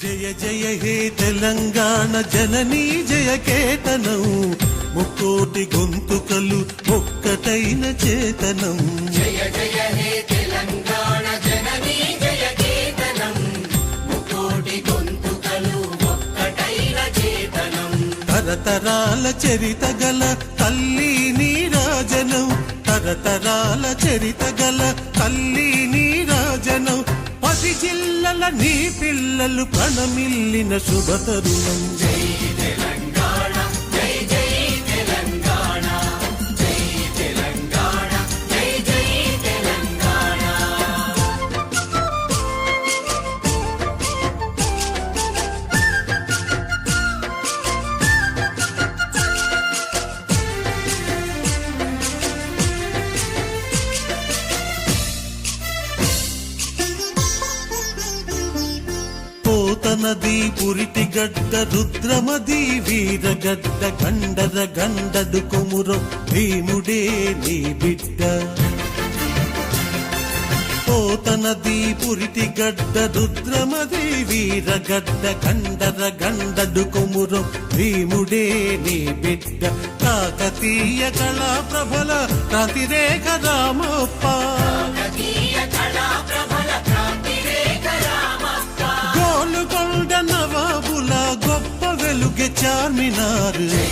జయ జయ హే తెలంగాణ జననీ జయ కేతనం, ముక్కోటి గొంతుకలు ఒక్కటైన చేతనం. జయ జయ హే తెలంగాణ జననీ జయ కేతనం, ముక్కోటి గొంతుకలు ఒక్కటైన చేతనం. తరతరాల చరిత గల తల్లి నీరాజనం, తరతరాల చరిత గల తల్లి నీరాజనం. 10 జిల్లల నీ పిల్లలు ప్రణమిల్లిన శుభతరుణం. జై తెలంగాణ జై జై తెలంగాణ, జై తెలంగాణ జై జై తెలంగాణ. పోతనది పురిటి గడ్డ రుద్రమది వీరగడ్డ, గండర గండడు కొమురం భీముడే నీ బిడ్డ. పోతనది పురిటి గడ్డ రుద్రమది వీరగడ్డ, గండర గండడు కొమురం భీముడే నీ బిడ్డ. కాకతీయ కళా ప్రభల క్రాంతిరేఖ రామప్ప, కాకతీయ కళా ప్రభల క్రాంతిరేఖ రామప్ప. గోలుగొండ నవాబుల గొప్ప వెలుగె చార్మినారు. జై